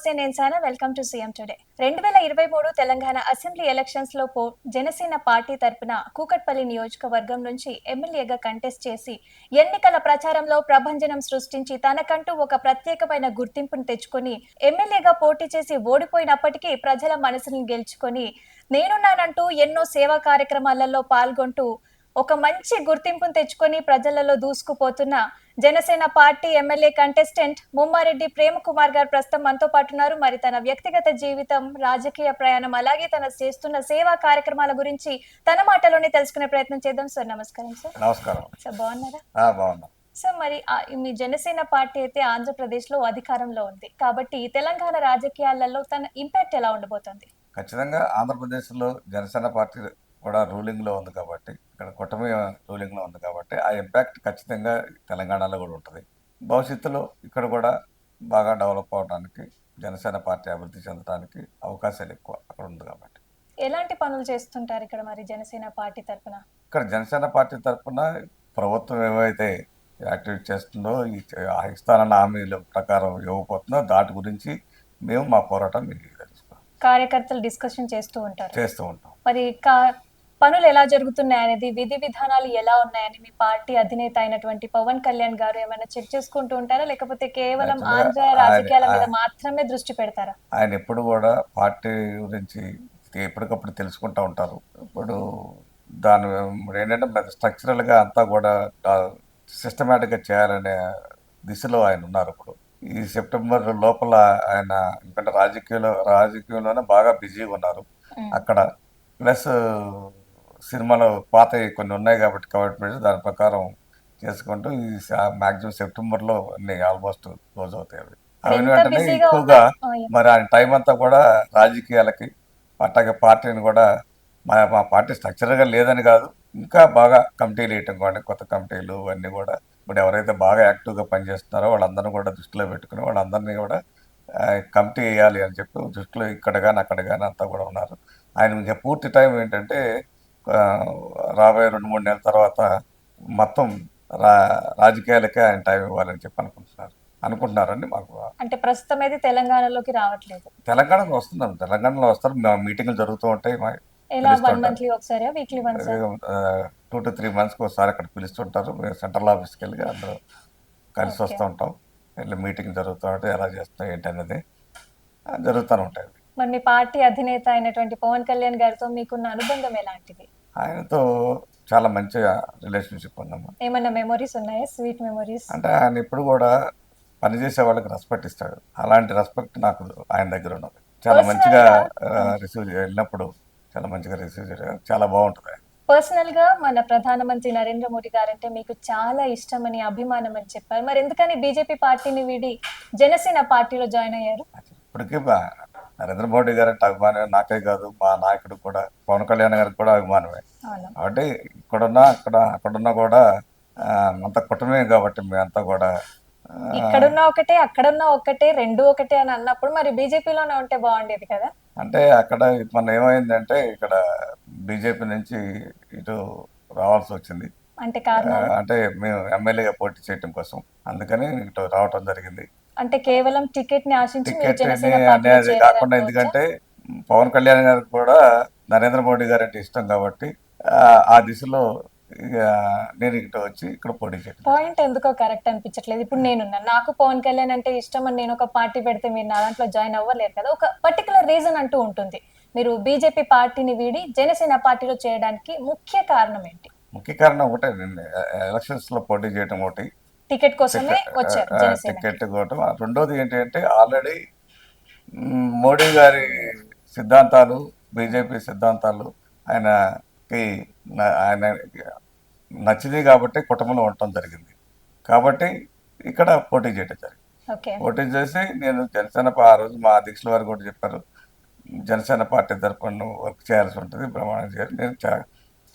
నమస్తే నేను సానా welcome to CM today 2023 Telangana assembly elections లో జనసేన పార్టీ తరపున కూకట్పల్లి నియోజకవర్గం నుంచి ఎమ్మెల్యేగా కంటెస్ట్ చేసి ఎన్నికల ప్రచారంలో ప్రభంజనం సృష్టించి తనకంటూ ఒక ప్రత్యేకమైన గుర్తింపును తెచ్చుకొని ఎమ్మెల్యేగా పోటీ చేసి ఓడిపోయినప్పటికీ ప్రజల మనసును గెలుచుకొని నేనున్నానంటూ ఎన్నో సేవా కార్యక్రమాలలో పాల్గొంటూ ఒక మంచి గుర్తింపును తెచ్చుకొని ప్రజలలో దూసుకుపోతున్న Janasena party MLA contestant Mummareddy Prem Kumar గారు ప్రస్తుతం మనతో పాటు ఉన్నారు. మరి తన వ్యక్తిగత జీవితం, రాజకీయ ప్రయాణం, అలాగే తన చేస్తున్న సేవా కార్యక్రమాల గురించి తన మాటలోనే తెలుసుకునే ప్రయత్నం చేద్దాం. సార్ నమస్కారం. సార్ నమస్కారం. సార్ బాగున్నారా? బాగున్నా. సో మరి మీ జనసేన పార్టీ అయితే ఆంధ్రప్రదేశ్ లో అధికారంలో ఉంది కాబట్టి తెలంగాణ రాజకీయాలలో తన ఇంపాక్ట్ ఎలా ఉండబోతోంది? ఖచ్చితంగా ఆంధ్రప్రదేశ్లో జనసేన పార్టీ కూడా రూలింగ్లో ఉంది కాబట్టి, ఇక్కడ కూటమి రూలింగ్లో ఉంది కాబట్టి ఆ ఇంపాక్ట్ ఖచ్చితంగా తెలంగాణలో కూడా ఉంటుంది. భవిష్యత్తులో ఇక్కడ కూడా బాగా డెవలప్ అవడానికి, జనసేన పార్టీ అభివృద్ధి చెందడానికి అవకాశాలు ఎక్కువ అక్కడ ఉంది కాబట్టి. ఎలాంటి పనులు చేస్తుంటారు ఇక్కడ మరి జనసేన పార్టీ తరఫున? ఇక్కడ జనసేన పార్టీ తరఫున ప్రభుత్వం ఏవైతే యాక్టివేట్ చేస్తుందో, ఈ ఇస్తానన్న హామీల ప్రకారం ఇవ్వకపోతుందో దాటి గురించి మేము మా పోరాటం మీకు తెలుసుకోవాలి. కార్యకర్తలు డిస్కషన్ చేస్తూ ఉంటాం. మరి పనులు ఎలా జరుగుతున్నాయి అనేది, విధి విధానాలు ఎలా ఉన్నాయని మీ పార్టీ అధినేత అయినటువంటి పవన్ కళ్యాణ్ గారు ఏమైనా చెక్ చేసుకుంటూ ఉంటారా, లేకపోతే కేవలం ఆంధ్ర రాజకీయాల మీద మాత్రమే దృష్టి పెడతారా? ఆయన ఎప్పుడు కూడా పార్టీ గురించి ఎప్పటికప్పుడు తెలుసుకుంటూ ఉంటారు. ఇప్పుడు దాని ఏంటంటే స్ట్రక్చరల్గా అంతా కూడా సిస్టమేటిక్గా చేయాలనే దిశలో ఆయన ఉన్నారు. ఇప్పుడు ఈ సెప్టెంబర్ లోపల ఆయన ఎందుకంటే రాజకీయంలోనే బాగా బిజీగా ఉన్నారు అక్కడ. ప్లస్ సినిమాలో పాత కొన్ని ఉన్నాయి కాబట్టి కమిట్మెంట్స్ దాని ప్రకారం చేసుకుంటూ ఈ మ్యాక్సిమం సెప్టెంబర్లో అన్ని ఆల్మోస్ట్ క్లోజ్ అవుతాయి. అవి వెంటనే ఎక్కువగా మరి ఆయన టైం అంతా కూడా రాజకీయాలకి, అట్లాగే పార్టీని కూడా మా పార్టీ స్ట్రక్చర్గా లేదని కాదు, ఇంకా బాగా కమిటీలు వేయటం కానీ, కొత్త కమిటీలు అన్నీ కూడా ఇప్పుడు ఎవరైతే బాగా యాక్టివ్గా పనిచేస్తున్నారో వాళ్ళందరినీ కూడా దృష్టిలో పెట్టుకుని వాళ్ళందరినీ కూడా కమిటీ వేయాలి అని చెప్పి దృష్టిలో ఇక్కడ కానీ అక్కడ కానీ అంతా కూడా ఉన్నారు. ఆయన ఇంకా పూర్తి టైం ఏంటంటే రాబోయే 2-3 నెలల తర్వాత మొత్తం రాజకీయాలకే ఆయన టైం ఇవ్వాలని చెప్పి అనుకుంటున్నారండి. మాకు అంటే ప్రస్తుతం అయితే తెలంగాణలోకి రావట్లేదు. తెలంగాణలో వస్తున్నాం, తెలంగాణలో వస్తారు, మీటింగ్లు జరుగుతూ ఉంటాయి. 2 to 3 months ఒకసారి అక్కడ పిలుస్తుంటారు. మేము సెంట్రల్ ఆఫీస్కి వెళ్ళి అందరూ కలిసి వస్తూ ఉంటాం. వెళ్ళి మీటింగ్ జరుగుతూ ఉంటాయి, ఎలా చేస్తాం ఏంటి అనేది జరుగుతూ ఉంటాయి. మరి మీ పార్టీ అధినేత అయినటువంటి పవన్ కళ్యాణ్ గారితో మీకున్న అనుబంధం ఎలాంటిది? ఆయనతో చాలా మంచిగా రిలేషన్షిప్ ఉందమ్మా. ఏమన్నా మెమరీస్ ఉన్నాయా, స్వీట్ మెమరీస్? అంటే ఆయన ఇప్పుడు కూడా పనిచేసే వాళ్ళకి రెస్పెక్ట్ ఇస్తాడు. అలాంటి రెస్పెక్ట్ నాకు ఆయన దగ్గర ఉన్నది. చాలా మంచిగా రిసీవ్ వెళ్ళినప్పుడు చాలా మంచిగా రిసీవ్ చేయడం చాలా బాగుంటుంది. పర్సనల్ గా మన ప్రధానమంత్రి నరేంద్ర మోడీ గారంటే మీకు చాలా ఇష్టమని, అభిమానం అని చెప్పారు. మరి ఎందుకని బీజేపీ పార్టీని వీడి జనసేన పార్టీలో జాయిన్ అయ్యారు? ఇప్పటికీ నరేంద్ర మోడీ గారు అంటే అభిమానమే, నాకే కాదు మా నాయకుడు కూడా పవన్ కళ్యాణ్ గారికి కూడా అభిమానమే. కాబట్టి అక్కడున్నా కూడా అంత కుటుంబమే కాబట్టి మేమంతా కూడా ఇక్కడున్నా ఒకటే అక్కడున్నా ఒకటే, రెండు ఒకటే అని అన్నప్పుడు మరి బీజేపీలోనే ఉంటే బాగుండేది కదా. అంటే అక్కడ మన ఏమైందంటే ఇక్కడ బీజేపీ నుంచి ఇటు రావాల్సి వచ్చింది. అంటే మేము ఎమ్మెల్యేగా పోటీ చేయడం కోసం అందుకని ఇటు రావటం జరిగింది. అంటే కేవలం టికెట్ ని ఆశించి అనేది కాకుండా, ఎందుకంటే పవన్ కళ్యాణ్ గారికి కూడా నరేంద్ర మోడీ గారు అంటే ఇష్టం కాబట్టి ఆ దిశలో నేను ఇక్కడ వచ్చి ఇక్కడ పోటీ చేయడం. పాయింట్ ఎందుకో కరెక్ట్ అనిపించట్లేదు. ఇప్పుడు నేనున్నా, నాకు పవన్ కళ్యాణ్ అంటే ఇష్టం అని నేను ఒక పార్టీ పెడితే మీరు నా దాంట్లో జాయిన్ అవ్వలేరు కదా. ఒక పర్టికులర్ రీజన్ అంటూ ఉంటుంది. మీరు బీజేపీ పార్టీని వీడి జనసేన పార్టీలో చేయడానికి ముఖ్య కారణం ఏంటి? ముఖ్య కారణం ఒకటే, నేను ఎలక్షన్స్ లో పోటీ చేయడం ఒకటి, టికెట్ కోసమే వచ్చారు. టికెట్ కోవటం. రెండోది ఏంటంటే ఆల్రెడీ మోడీ గారి సిద్ధాంతాలు, బీజేపీ సిద్ధాంతాలు ఆయనకి నచ్చింది కాబట్టి కుటుంబంలో ఉండటం జరిగింది. కాబట్టి ఇక్కడ పోటీ చేయడం జరిగింది. పోటీ చేసి నేను జనసేన ఆ రోజు మా అధ్యక్షుల వారు కూడా చెప్పారు, జనసేన పార్టీ తరఫున వర్క్ చేయాల్సి ఉంటుంది, ప్రమాణం చేయాలి, నేను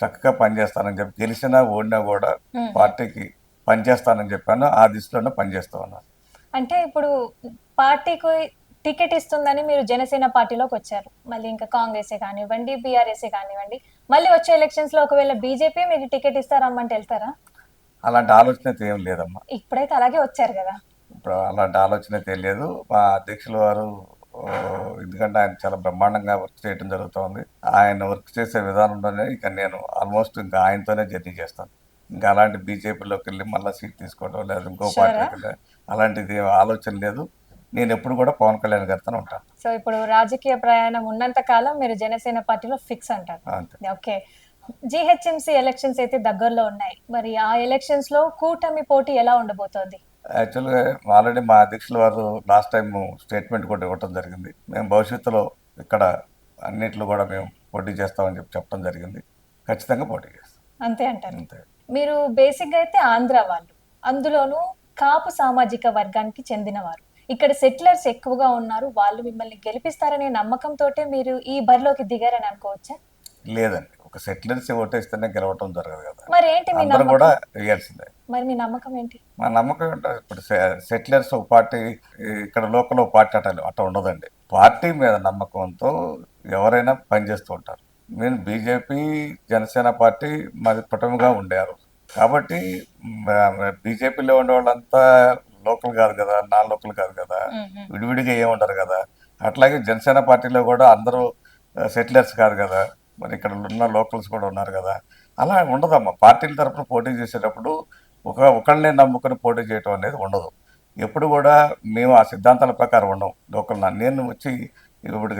చక్కగా పనిచేస్తానని చెప్పి, గెలిచినా ఓడినా కూడా పార్టీకి పనిచేస్తానని చెప్పాను. ఆ దిశలోనే పనిచేస్తా ఉన్నాను. అంటే ఇప్పుడు పార్టీకి టికెట్ ఇస్తుందని మీరు జనసేన పార్టీలోకి వచ్చారు, మళ్ళీ ఇంకా కాంగ్రెసే కానివ్వండి, బీఆర్ఎస్ఏ కానివ్వండి, మళ్ళీ వచ్చే ఎలక్షన్స్ లో ఒకవేళ బీజేపీ మీకు టికెట్ ఇస్తారమ్మంటే వెళ్తారా? అలాంటి ఆలోచన అయితే ఏం లేదమ్మా. ఇప్పుడైతే అలాగే వచ్చారు కదా. ఇప్పుడు అలాంటి ఆలోచన అయితే లేదు. మా అధ్యక్షుల వారు ఎందుకంటే ఆయన చాలా బ్రహ్మాండంగా వర్క్ చేయడం జరుగుతుంది. ఆయన వర్క్ చేసే విధానంలోనే ఇక నేను ఆల్మోస్ట్ ఇంకా ఆయనతోనే జర్నీ చేస్తాను. ఇంకా అలాంటి బీజేపీలోకి వెళ్ళి మళ్ళీ సీట్ తీసుకోవడం లేదా ఇంకో షూరా? పార్టీలోకి వెళ్ళి అలాంటిది ఆలోచన లేదు. నేను ఎప్పుడు కూడా పవన్ కళ్యాణ్ గారితోనే ఉంటాను. సో ఇప్పుడు రాజకీయ ప్రయాణం ఉన్నంత కాలం మీరు జనసేన పార్టీలో ఫిక్స్ అంటారు. అంతే. ఓకే. జీహెచ్ఎంసీ ఎలక్షన్స్ అయితే దగ్గరలో ఉన్నాయి. మరి ఆ ఎలక్షన్స్ లో కూటమి పోటీ ఎలా ఉండబోతోంది? యాక్చువల్గా ఆల్రెడీ మా అధ్యక్షుల వారు లాస్ట్ టైం స్టేట్మెంట్ కూడా ఇవ్వటం జరిగింది. మేము భవిష్యత్తులో ఇక్కడ అన్నిట్లో కూడా మేము పోటీ చేస్తామని చెప్పడం జరిగింది. ఖచ్చితంగా పోటీ చేస్తాం. అంతే అంటారు. అంతే. మీరు బేసిక్ గా అయితే ఆంధ్ర వాళ్ళు, అందులోనూ కాపు సామాజిక వర్గానికి చెందినవారు. ఇక్కడ సెటిలర్స్ ఎక్కువగా ఉన్నారు. వాళ్ళు మిమ్మల్ని గెలిపిస్తారనే నమ్మకంతోటే మీరు ఈ బరిలోకి దిగారని అనుకోవచ్చా? లేదండి, ఒక సెటిలర్స్ ఓటేస్తేనే గెలవటం జరగదు కదా. మరి ఏంటి మీ అందరూ నమ్మకం? కూడా వేయాల్సిందే. మరి మీ నమ్మకం ఏంటి? మా నమ్మకం ఏంటంటే ఇప్పుడు సెటిలర్స్ ఒక పార్టీ, ఇక్కడ లోకల్ ఒక పార్టీ అట్లా ఉండదండి. పార్టీ మీద నమ్మకంతో ఎవరైనా పనిచేస్తూ ఉంటారు. నేను బీజేపీ జనసేన పార్టీ మాది కుటుంబంగా ఉండారు కాబట్టి బీజేపీలో ఉండే వాళ్ళంతా లోకల్ కాదు కదా, నాన్ లోకల్ కాదు కదా, మ్మ్. విడివిడిగా ఏముండరు కదా. అట్లాగే జనసేన పార్టీలో కూడా అందరూ సెటిలర్స్ కాదు కదా, మరి ఇక్కడ ఉన్న లోకల్స్ కూడా ఉన్నారు కదా. అలా ఉండదమ్మా. పార్టీల తరఫున పోటీ చేసేటప్పుడు ఒకళ్ళనే నమ్ముకొని పోటీ చేయటం అనేది ఉండదు. ఎప్పుడు కూడా మేము ఆ సిద్ధాంతాల ప్రకారం ఉండవు. లోకల్ నేను వచ్చి ఇప్పుడు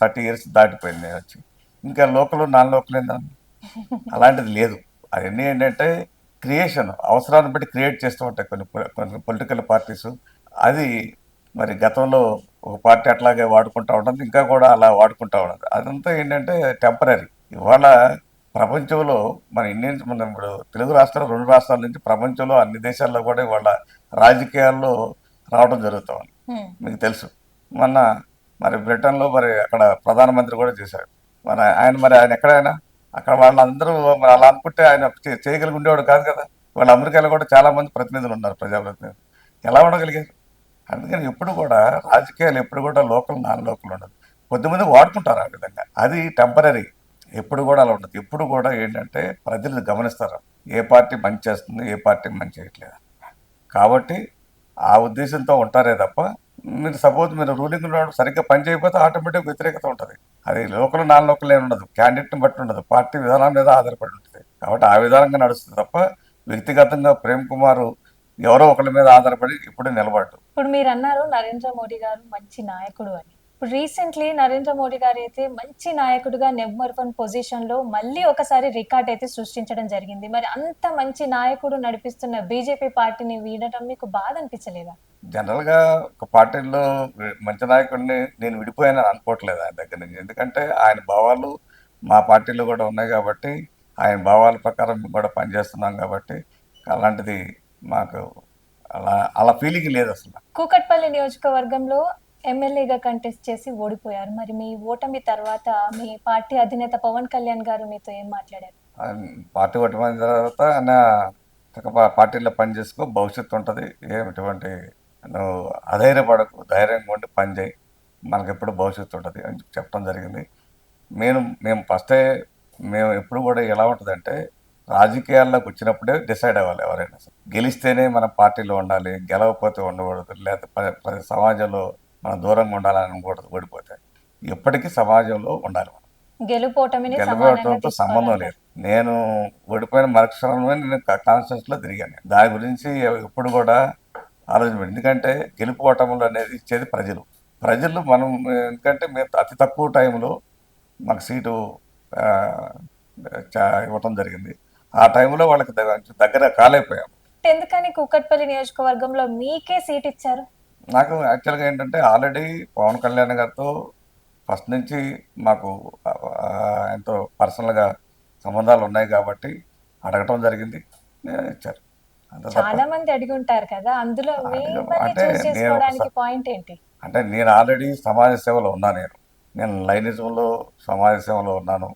30 years దాటిపోయింది నేను వచ్చి. ఇంకా లోకల్ నాన్ లోకల్ ఏంటంటే అలాంటిది లేదు. అవన్నీ ఏంటంటే క్రియేషన్, అవసరాన్ని బట్టి క్రియేట్ చేస్తూ ఉంటాయి కొన్ని పొలిటికల్ పార్టీస్. అది మరి గతంలో ఒక పార్టీ అట్లాగే వాడుకుంటూ ఉంటుంది, ఇంకా కూడా అలా వాడుకుంటూ ఉండదు. అదంతా ఏంటంటే టెంపరీ. ఇవాళ ప్రపంచంలో మన ఇప్పుడు తెలుగు రాష్ట్రాలు 2 రాష్ట్రాల నుంచి ప్రపంచంలో అన్ని దేశాల్లో కూడా ఇవాళ రాజకీయాల్లో రావడం జరుగుతుంది. మ్మ్. మీకు తెలుసు, మొన్న మరి బ్రిటన్లో మరి అక్కడ ప్రధానమంత్రి కూడా చేశాడు. ఆయన ఎక్కడైనా అక్కడ వాళ్ళందరూ మరి అలా అనుకుంటే ఆయన చేయగలిగి ఉండేవాడు కాదు కదా. వాళ్ళ అమెరికాలో కూడా చాలా మంది ప్రతినిధులు ఉన్నారు, ప్రజాప్రతినిధులు. ఎలా ఉండగలిగారు? అందుకని ఎప్పుడు కూడా రాజకీయాలు ఎప్పుడు కూడా లోకల్ నాన్ లోకల్ ఉండదు. కొద్దిమంది వాడుకుంటారు ఆ విధంగా, అది టెంపరీ. ఎప్పుడు కూడా అలా ఉండదు. ఎప్పుడు కూడా ఏంటంటే ప్రజలు గమనిస్తారు ఏ పార్టీ మంచి చేస్తుంది, ఏ పార్టీ మంచి చేయట్లేదు. కాబట్టి ఆ ఉద్దేశంతో ఉంటారే తప్ప మీరు సపోజ్ మీరు రూలింగ్ ఉన్నప్పుడు సరిగ్గా పని చేయకపోతే ఆటోమేటిక్ వ్యతిరేకత ఉంటుంది. అది లోకల్ నాన్ లోకల్ ఏమి ఉండదు, క్యాండిడేట్ని బట్టి ఉండదు, పార్టీ విధానం మీద ఆధారపడి ఉంటుంది. కాబట్టి ఆ విధానంగా నడుస్తుంది తప్ప వ్యక్తిగతంగా ప్రేమ్ కుమార్ ఎవరో ఒకరి మీద ఆధారపడి ఇప్పుడు నిలబడ్డు. ఇప్పుడు మీరు అన్నారు నరేంద్ర మోడీ గారు మంచి నాయకుడు అని. ఇప్పుడు రీసెంట్లీ నరేంద్ర మోడీ గారు అయితే మంచి నాయకుడిగా నెంబర్ 1 పొజిషన్ లో మళ్ళీ ఒకసారి రికార్డ్ అయితే సృష్టించడం జరిగింది. మరి అంత మంచి నాయకుడు నడిపిస్తున్న బీజేపీ పార్టీని వీడటం మీకు బాధ అనిపించలేదా? జనరల్గా ఒక పార్టీలో మంచి నాయకుడిని నేను విడిపోయానని అనుకోవట్లేదు ఆయన దగ్గర నుంచి. ఎందుకంటే ఆయన భావాలు మా పార్టీలో కూడా ఉన్నాయి కాబట్టి, ఆయన భావాల ప్రకారం మేము కూడా పనిచేస్తున్నాం కాబట్టి అలాంటిది మాకు అలా అలా ఫీలింగ్ లేదు అసలు. కూకట్పల్లి నియోజకవర్గంలో ఎమ్మెల్యేగా కంటెస్ట్ చేసి ఓడిపోయారు. మరి మీ ఓటమి తర్వాత మీ పార్టీ అధినేత పవన్ కళ్యాణ్ గారు మీతో ఏం మాట్లాడారు? ఆయన పార్టీ ఓటమైన తర్వాత ఆయన పార్టీలో పని చేసుకో, భవిష్యత్తు ఉంటుంది, ఎటువంటి నువ్వు అధైర్యపడకు, ధైర్యంగా ఉండి పని చేయి, మనకి ఎప్పుడు భవిష్యత్తు ఉంటుంది అని చెప్పడం జరిగింది. మేము ఫస్టే మేము ఎప్పుడు కూడా ఎలా ఉంటుందంటే రాజకీయాల్లోకి వచ్చినప్పుడే డిసైడ్ అవ్వాలి ఎవరైనా సరే. గెలిస్తేనే మన పార్టీలో ఉండాలి, గెలవకపోతే ఉండకూడదు, లేకపోతే సమాజంలో మనం దూరంగా ఉండాలని అనకూడదు. ఓడిపోతే ఎప్పటికీ సమాజంలో ఉండాలి. మనం గెలుపోటమిని గెలవడంతో సంబంధం లేదు. నేను ఓడిపోయిన మరుక్షణమే నేను కాన్స్టిట్యూన్సీలో తిరిగాను. దాని గురించి ఎప్పుడు కూడా ఆలోచన. ఎందుకంటే గెలుపు ఓటములు అనేది ఇచ్చేది ప్రజలు మనం. ఎందుకంటే మేము అతి తక్కువ టైంలో మాకు సీటు ఇవ్వటం జరిగింది. ఆ టైంలో వాళ్ళకి దగ్గర కాలేకపోయాము. ఎందుకని కూకట్పల్లి నియోజకవర్గంలో మీకే సీట్ ఇచ్చారు? నాకు యాక్చువల్గా ఏంటంటే ఆల్రెడీ పవన్ కళ్యాణ్ గారితో ఫస్ట్ నుంచి మాకు ఎంతో పర్సనల్గా సంబంధాలు ఉన్నాయి కాబట్టి అడగటం జరిగింది, నేను ఇచ్చారు. అంత చాలా మంది అడిగి ఉంటారు కదా, అందులో మిమ్మల్ని చూస్ చేసుకోవడానికి పాయింట్ ఏంటి? అంటే నేను ఆల్రెడీ సమాజ సేవలో ఉన్నా. నేను లైనిజంలో సమాజ సేవలో ఉన్నాను.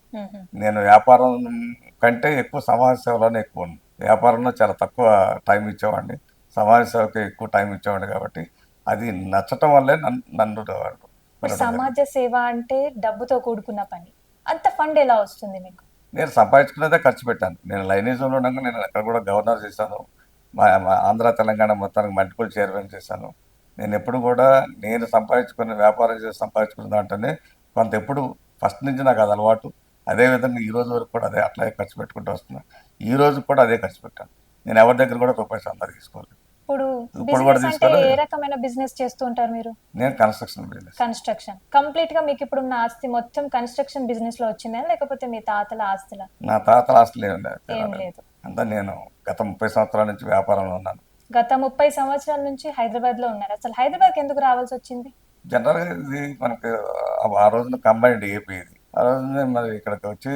నేను వ్యాపారం కంటే ఎక్కువ సమాజ సేవలోనే ఎక్కువ ఉన్నాను. వ్యాపారంలో చాలా తక్కువ టైం ఇచ్చేవాడిని, సమాజ సేవకి ఎక్కువ టైం ఇచ్చేవాడిని. కాబట్టి అది నచ్చటం వల్లే నన్ను సమాజ సేవ అంటే డబ్బుతో కూడుకున్న పని. అంత ఫండ్ ఎలా వస్తుంది మీకు? నేను సంపాదించుకునేదే ఖర్చు పెట్టాను. నేను లైనిజంలో ఉండగా నేను అక్కడ కూడా గవర్నర్ చేశాను, మా ఆంధ్ర తెలంగాణ మొత్తానికి మల్టిపుల్ చైర్మన్ చేశాను. నేను ఎప్పుడు కూడా నేను సంపాదించుకున్న వ్యాపారం చేసి సంపాదించుకున్న దాంట్లోనే కొంత ఎప్పుడు ఫస్ట్ నుంచి నాకు అది అలవాటు. అదేవిధంగా ఈ రోజు వరకు కూడా అదే అట్లాగే ఖర్చు పెట్టుకుంటూ వస్తున్నా. ఈ రోజు కూడా అదే ఖర్చు పెట్టాను. నేను ఎవరి దగ్గర కూడా రూపాయి సంతా తీసుకోలేదు. ఇప్పుడు ఇప్పుడు కూడా బిజినెస్ అంటే తీసుకోలేదు. ఏ రకమైన బిజినెస్ చేస్తూ ఉంటారు మీరు? నేను కన్స్ట్రక్షన్ బిజినెస్. కన్స్ట్రక్షన్. కంప్లీట్ గా మీకు ఇప్పుడున్న ఆస్తి మొత్తం కన్స్ట్రక్షన్ బిజినెస్ లో వచ్చిందా లేకపోతే మీ తాతల ఆస్తుల? నా తాతల ఆస్తులు ఏం ఏం లేదు. లేదు. అంతా నేను గత 30 సంవత్సరాల నుంచి వ్యాపారంలో ఉన్నాను. గత 30 సంవత్సరాల నుంచి హైదరాబాద్ లో ఉన్నారు. అసలు హైదరాబాద్ ఎందుకు రావాల్సి వచ్చింది? జనరల్గా ఇది మనకి ఆ రోజున కంబైన్డ్ ఏపీ ఇది. ఆ రోజున మరి ఇక్కడికి వచ్చి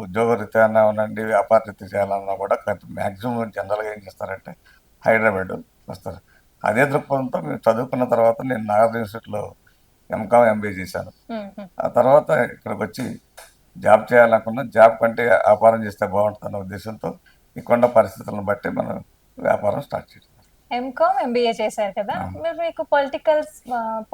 ఉద్యోగ రీత్యా ఉనండి, వ్యాపార రీత్యా చేయాలన్నా కూడా మ్యాక్సిమం జనరల్గా ఏం చేస్తారంటే హైదరాబాద్ వస్తారు. అదే దృక్పథంతో మేము చదువుకున్న తర్వాత నేను నాగార్జున యూనివర్సిటీలో ఎంకామ్ ఎంబీఏ చేశాను. ఆ తర్వాత ఇక్కడికి వచ్చి జాబ్ చేయాలనుకున్నా. జాబ్ కంటే వ్యాపారం చేస్తే బాగుంటుందన్న ఉద్దేశంతో ఇక్కడున్న పరిస్థితులను బట్టి మనం వ్యాపారం స్టార్ట్ చేసాం. ఎంకామ్ ఎంబీఏ చేశారు కదా, మీరు మీకు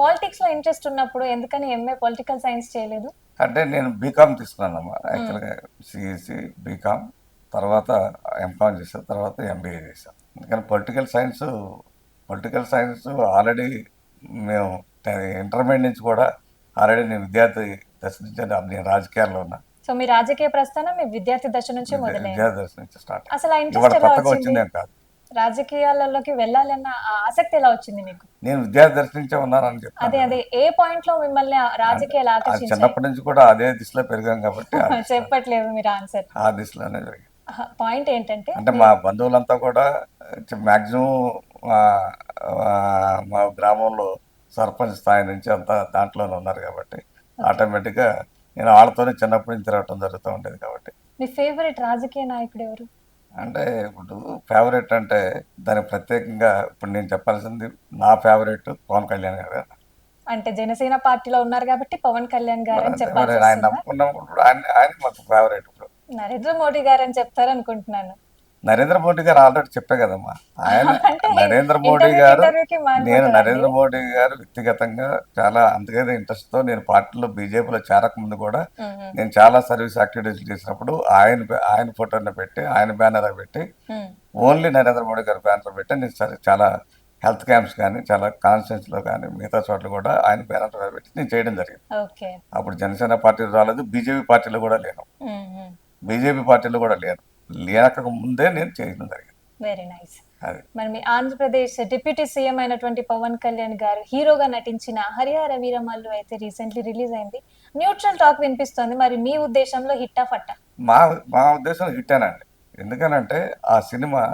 పాలిటిక్స్ లో ఇంట్రెస్ట్ ఉన్నప్పుడు ఎందుకని ఎంఏ పొలిటికల్ సైన్స్ చేయలేదు? అంటే నేను బీకామ్ తీసుకున్నానమ్మా. యాక్చువల్గా సిఎస్సి బీకామ్ తర్వాత ఎంకామ్ చేశాను, తర్వాత ఎంబీఏ చేశాను. అందుకని పొలిటికల్ సైన్స్ ఆల్రెడీ మేము ఇంటర్మీడియట్ నుంచి కూడా ఆల్రెడీ నేను విద్యార్థి దశ నుంచి నేను రాజకీయాల్లో ఉన్నా. సో మీ రాజకీయ ప్రస్థానం మీ విద్యార్థి దశ నుంచి మొదలైంది. విద్యార్థి దశ నుంచి స్టార్ట్. అసలు ఆ ఇవాళ ఇంట్రెస్ట్ ఎలా కొత్తగా వచ్చింది? వచ్చిందేం కాదు. రాజకీయాలలోకి వెళ్ళాలన్న ఆ ఆసక్తి ఎలా వచ్చింది మీకు? నేను విద్యార్థి దశ నుంచే ఉన్నానని చెప్తాను. అదే ఏ పాయింట్ లో మిమ్మల్ని ఆ రాజకీయాలు అది ఆకర్షించాయి? చిన్నప్పటి నుంచి కూడా అదే దిశలో పెరిగాం కాబట్టి చెప్పట్లేదు మీరు ఆన్సర్. ఆ దిశలోనే జరిగింది. పాయింట్ ఏంటంటే అంటే మా బంధువులంతా కూడా మ్యాక్సిమం మా గ్రామంలో సర్పంచ్ స్థాయి నుంచి అంతా దాంట్లోనే ఉన్నారు కాబట్టి ఆటోమేటిక్గా నేను వాళ్ళతోనే చిన్నప్పటి నుంచి తిరగటం జరుగుతూ ఉండేది కాబట్టి. మీ ఫేవరెట్ రాజకీయ నాయకుడు ఎవరు? అంటే ఇప్పుడు ఫేవరెట్ అంటే దానికి ప్రత్యేకంగా ఇప్పుడు నేను చెప్పాల్సింది నా ఫేవరెట్ పవన్ కళ్యాణ్ గారు. అంటే జనసేన పార్టీలో ఉన్నారు కాబట్టి పవన్ కళ్యాణ్ గారు అని మరి చెప్పాల్సి ఆయన వస్తుందా? నమ్ముకున్నప్పుడు ఆయన మాకు ఫేవరెట్. ఇప్పుడు నరేంద్ర మోడీ గారు అని చెప్తారు అనుకుంటున్నాను. నరేంద్ర మోడీ గారు ఆల్రెడీ చెప్పే కదమ్మా. ఆయన అంటే నరేంద్ర మోడీ గారు ఇంటర్వ్యూకి నేను మారిపోతారండి. నరేంద్ర మోడీ గారు వ్యక్తిగతంగా చాలా అంతకైతే ఇంట్రెస్ట్తో నేను పార్టీలో బీజేపీలో చేరకముందు కూడా నేను చాలా సర్వీస్ యాక్టివిటీస్ చేసినప్పుడు ఆయన ఫోటోని పెట్టి ఆయన బ్యానర్ పెట్టి ఓన్లీ నరేంద్ర మోడీ గారి బ్యానర్ పెట్టి నేను చాలా హెల్త్ క్యాంప్స్ కానీ చాలా కాన్స్టిట్యూన్సీలో కానీ మిగతా చోట్ల కూడా ఆయన బ్యానర్ పెట్టి నేను చేయడం జరిగింది. ఓకే. అప్పుడు జనసేన పార్టీలో రాలేదు, బీజేపీ పార్టీలో కూడా లేను. బీజేపీ పార్టీలో కూడా లేక ముందే నేను చేయడం జరిగింది. Very nice. అది మరి మీ ఆంధ్రప్రదేశ్ డిప్యూటీ సీఎం అయినటువంటి పవన్ కళ్యాణ్ గారు హీరోగా నటించిన హరిహర వీరమల్లు అయితే రీసెంట్లీ రిలీజ్ అయింది. న్యూట్రల్ టాక్ వినిపిస్తోంది. మరి మీ ఉద్దేశంలో హిట్టా ఫట్టా? మా ఉద్దేశం హిట్టేనండి. ఎందుకనంటే ఆ సినిమా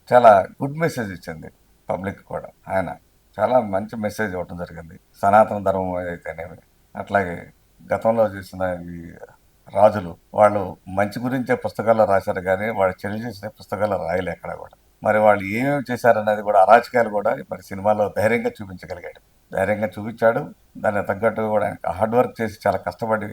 చాలా గుడ్ మెసేజ్ ఇచ్చింది పబ్లిక్ కూడా. ఆయన చాలా మంచి మెసేజ్ ఇవ్వటం జరిగింది. సనాతన ధర్మం అయితేనేమి, అట్లాగే గతంలో చేసిన ఈ రాజులు వాళ్ళు మంచి గురించే పుస్తకాల్లో రాశారు కానీ వాళ్ళు చెడు చేసిన పుస్తకాల్లో రాయలే ఎక్కడ కూడా. మరి వాళ్ళు ఏమేమి చేశారనేది కూడా అరాచకాలు కూడా మరి సినిమాలో ధైర్యంగా చూపించగలిగాడు. ధైర్యంగా చూపించాడు. దానికి తగ్గట్టు కూడా ఆయన హార్డ్ వర్క్ చేసి చాలా కష్టపడి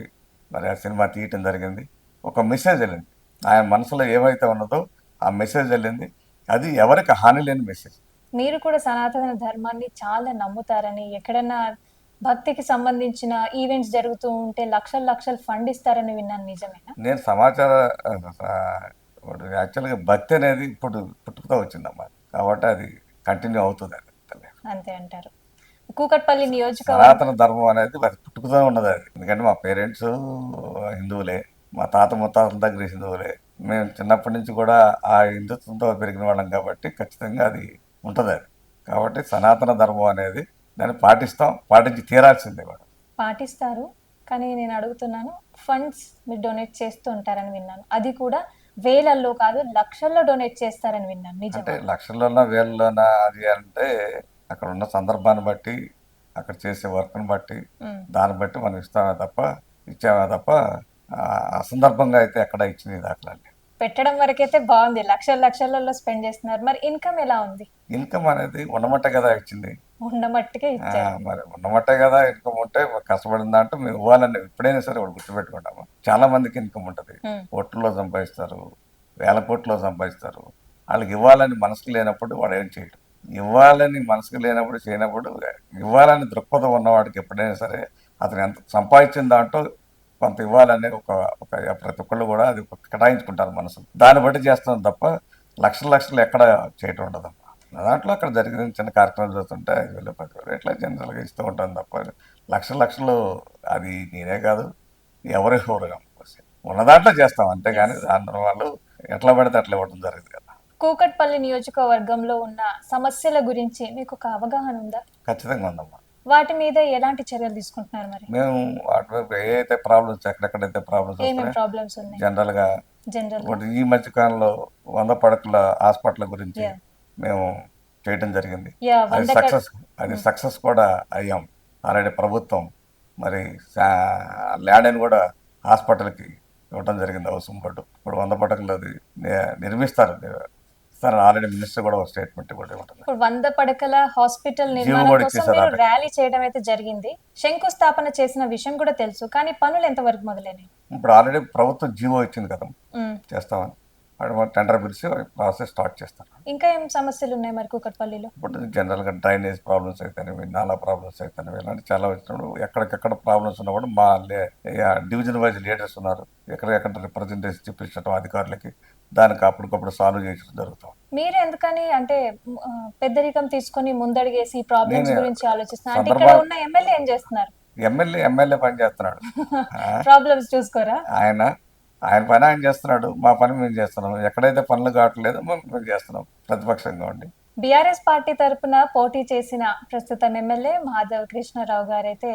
మరి ఆ సినిమా తీయటం జరిగింది. ఒక మెసేజ్ వెళ్ళింది. ఆయన మనసులో ఏమైతే ఉన్నదో ఆ మెసేజ్ వెళ్ళింది. అది ఎవరికి హాని లేని మెసేజ్. మీరు కూడా సనాతన ధర్మాన్ని చాలా నమ్ముతారని, ఎక్కడన్నా భక్తికి సంబంధించిన ఈవెంట్స్ జరుగుతూ ఉంటే లక్షలు ఫండ్ ఇస్తారని విన్నాను. నిజమేనా? నేను సమాచార యాక్చువల్గా భక్తి అనేది ఇప్పుడు పుట్టుకుతో వచ్చిందమ్మా. కాబట్టి అది కంటిన్యూ అవుతుంది. అది అంతే అంటారు. కూకట్పల్లి నియోజకవర్గం సనాతన ధర్మం అనేది అది పుట్టుకుతో ఉన్నది. అది ఎందుకంటే మా పేరెంట్స్ హిందువులే, మా తాత ముత్తాతల దగ్గర హిందువులే. మేము చిన్నప్పటి నుంచి కూడా ఆ హిందుత్వంతో పెరిగిన వాళ్ళం కాబట్టి ఖచ్చితంగా అది ఉంటుంది. అది కాబట్టి సనాతన ధర్మం అనేది దాన్ని పాటించి తీరాల్సిందే కూడా. పాటిస్తారు. కానీ నేను అడుగుతున్నాను, ఫండ్స్ మీరు డొనేట్ చేస్తూ ఉంటారని విన్నాను. అది కూడా వేలల్లో కాదు లక్షల్లో డొనేట్ చేస్తారని విన్నాను. అంటే నిజమే? లక్షల్లోనా వేలలోనా అది అంటే అక్కడ ఉన్న సందర్భాన్ని బట్టి, అక్కడ చేసే వర్క్ని బట్టి, దాన్ని బట్టి మనం ఇచ్చామే తప్ప అసందర్భంగా అయితే ఎక్కడ ఇచ్చిన దాఖలాలు. పెట్టడం వరకైతే బాగుంది. లక్షలలో స్పెండ్ చేస్తున్నారు. మరి ఇన్కమ్ ఎలా ఉంది? ఇన్కమ్ అనేది ఉన్నమట్టే కదా ఇచ్చింది. ఉన్న మట్టుకే ఇచ్చారు. మరి ఉన్నమట్టే కదా ఇన్కమ్ ఉంటే కష్టపడిన దాంట్లో మేము ఇవ్వాలని ఎప్పుడైనా సరే వాడు గుర్తుపెట్టుకుంటాము. చాలా మందికి ఇన్కమ్ ఉంటుంది. కోట్లలో సంపాదిస్తారు, వేల కోట్లలో సంపాదిస్తారు. వాళ్ళకి ఇవ్వాలని మనసుకు లేనప్పుడు వాడు ఏం చేయడు. ఇవ్వాలని మనసుకు లేనప్పుడు చేయనప్పుడు ఇవ్వాలని దృక్పథం ఉన్నవాడికి ఎప్పుడైనా సరే అతను ఎంత సంపాదించిన దాంట్లో కొంత ఇవ్వాలని ఒక ప్రతి ఒక్కళ్ళు కూడా అది కేటాయించుకుంటారు మనసు. దాన్ని బట్టి చేస్తాం తప్ప లక్షలు ఎక్కడ చేయటం ఉండదమ్మా. నా దాంట్లో అక్కడ జరిగిన చిన్న కార్యక్రమం చూస్తుంటే 5,000, 10,000 ఇట్లా జనరల్గా ఇస్తూ ఉంటాను తప్ప లక్షలు లక్షలు అది నేనే కాదు ఎవరు ఇవ్వరు. ఉన్న దాంట్లో చేస్తాం అంతేగాని ఎస్. దాని వాళ్ళు ఎట్లా పడితే అట్లా ఇవ్వడం జరిగింది కదా. కూకట్పల్లి నియోజకవర్గంలో ఉన్న సమస్యల గురించి మీకు ఒక అవగాహన ఉందా? ఖచ్చితంగా ఉందమ్మా. వాటి మీద ఎలాంటి చర్యలు తీసుకుంటున్నారు మరి? మేము వాటి వైపు ఏ అయితే ప్రాబ్లమ్స్ ఎక్కడెక్కడైతే ప్రాబ్లమ్స్ ఏమేం వస్తున్నాయో ప్రాబ్లమ్స్ ఉన్నాయి జనరల్గా జనరల్ గా? ఒకటి ఈ మధ్య కాలంలో 100 పడకల హాస్పిటల్ గురించి యా మేము చేయటం జరిగింది. యా అది 100 సక్సెస్ అది సక్సెస్ కూడా అయ్యాం. ఆల్రెడీ ప్రభుత్వం మరి ల్యాండ్ని కూడా హాస్పిటల్కి ఇవ్వటం జరిగింది అవసరం పట్టు. ఇప్పుడు 100 పడకలు అది నిర్మిస్తారు సార్ ఆల్రెడీ మినిస్టర్ కూడా ఒక స్టేట్మెంట్ కూడా ఇవ్వటం ఇప్పుడు 100 పడకల హాస్పిటల్ జీవో నిర్మాణం కూడా కోసం ఇచ్చేసారు మీరు ఆల్రెడీ. ర్యాలీ చేయడం అయితే జరిగింది. శంకుస్థాపన చేసిన విషయం కూడా తెలుసు. కానీ పనులు ఎంతవరకు మొదలైనవి? ఇప్పుడు ఆల్రెడీ ప్రభుత్వం జీవో ఇచ్చింది కదా ఉమ్. చేస్తామని. అక్కడ టెండర్ పిలిచి ప్రాసెస్ స్టార్ట్ చేస్తారు. ఇంకా ఏం సమస్యలు ఉన్నాయి మరి కూకట్పల్లిలో? ఇప్పుడు జనరల్గా డ్రైనేజ్ ప్రాబ్లమ్స్ అయితేనేవి, నాలా ప్రాబ్లమ్స్ అయితేనేవి ఇలాంటి చాలా వచ్చినప్పుడు ఎక్కడికెక్కడ ప్రాబ్లమ్స్ ఉన్నా కూడా మా డివిజన్ వైజ్ లీడర్స్ ఉన్నారు. ఎక్కడికెక్కడ రిప్రజెంటేషన్ చెప్పించడం అధికారులకి దానికి అప్పటికప్పుడు సాల్వ్ చేయడం జరుగుతాం. మీరు ఎందుకని అంటే పెద్దరికం తీసుకొని ముందడిగేసి ఈ ప్రాబ్లమ్స్ నేను గురించి ఆలోచిస్తున్నారు? అంటే ఇక్కడ సందర్భాలు ఉన్న ఎమ్మెల్యే ఏం చేస్తున్నారు? ఎమ్మెల్యే పని చేస్తున్నాడు. ఆ, ప్రాబ్లమ్స్ చూసుకోరా? ఆయన ఆయన పని ఆయన చేస్తున్నాడు, మా పని మేము చేస్తున్నాం. ఎక్కడైతే పనులు కావట్లేదో మేము చేస్తున్నాం ప్రతిపక్షంగా ఉండి. బీఆర్ఎస్ పార్టీ తరపున పోటీ చేసిన ప్రస్తుతం ఎమ్మెల్యే మాధవ్ కృష్ణారావు గారైతే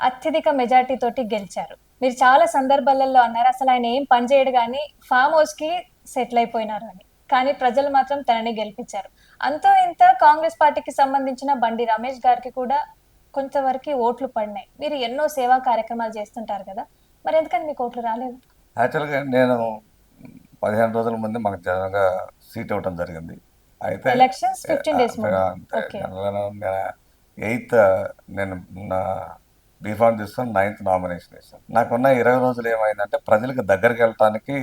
అత్యధిక మెజార్టీ తోటి గెలిచారు. మీరు చాలా సందర్భాలలో అన్నారు అసలు ఆయన ఏం పని చేయడు కానీ ఫామ్ హౌస్ కి సెటిల్ అయిపోయినారు అని. కానీ ప్రజలు మాత్రం తనని గెలిపించారు. అంతో ఇంత కాంగ్రెస్ పార్టీకి సంబంధించిన బండి రమేష్ గారికి కూడా కొంతవరకు ఓట్లు పడినాయి. మీరు ఎన్నో సేవా కార్యక్రమాలు చేస్తుంటారు కదా, మరి ఎందుకని మీకు ఓట్లు రాలేదు? యాక్చువల్గా నేను 15 రోజుల ముందు మాకు జనరల్గా సీట్ ఇవ్వటం జరిగింది. అయితే ఎలక్షన్స్ 15 days ముందు. అంతే ఓకే. జనరల్గా నేను 8th నేను నా బీఫామ్ తీసుకొని 9th నామినేషన్ వేసాను. నాకున్న 20 రోజులు ఏమైందంటే ప్రజలకు దగ్గరికి వెళ్ళటానికి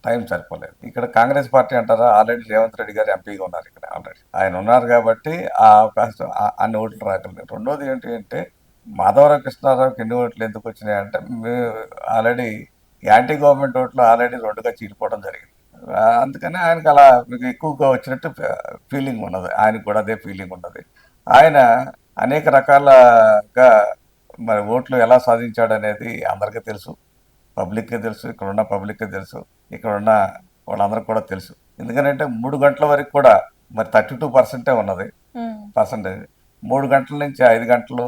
టైం సరిపోలేదు. ఇక్కడ కాంగ్రెస్ పార్టీ అంటారా ఆల్రెడీ రేవంత్ రెడ్డి గారు ఎంపీగా ఉన్నారు ఇక్కడ ఆల్రెడీ. ఆయన ఉన్నారు కాబట్టి ఆ అవకాశం అన్ని ఓట్లు రాగలిగారు. రెండోది ఏంటి అంటే మాధవరావు కృష్ణారావుకి ఎన్ని ఓట్లు ఎందుకు వచ్చినాయి అంటే ఆల్రెడీ యాంటీ గవర్నమెంట్ ఓట్లు ఆల్రెడీ 2గా చీలిపోవడం జరిగింది. అందుకని ఆయనకు అలా మీకు ఎక్కువగా వచ్చినట్టు ఫీలింగ్ ఉన్నది. ఆయనకు కూడా అదే ఫీలింగ్ ఉన్నది. ఆయన అనేక రకాలుగా మరి ఓట్లు ఎలా సాధించాడు అనేది అందరికీ తెలుసు, పబ్లిక్కి తెలుసు, ఇక్కడున్న పబ్లిక్కి తెలుసు, ఇక్కడున్న వాళ్ళందరికీ కూడా తెలుసు. ఎందుకంటే 3 గంటల వరకు కూడా మరి 32% ఉన్నది పర్సంటేజ్. 3 గంటల నుంచి 5 గంటలు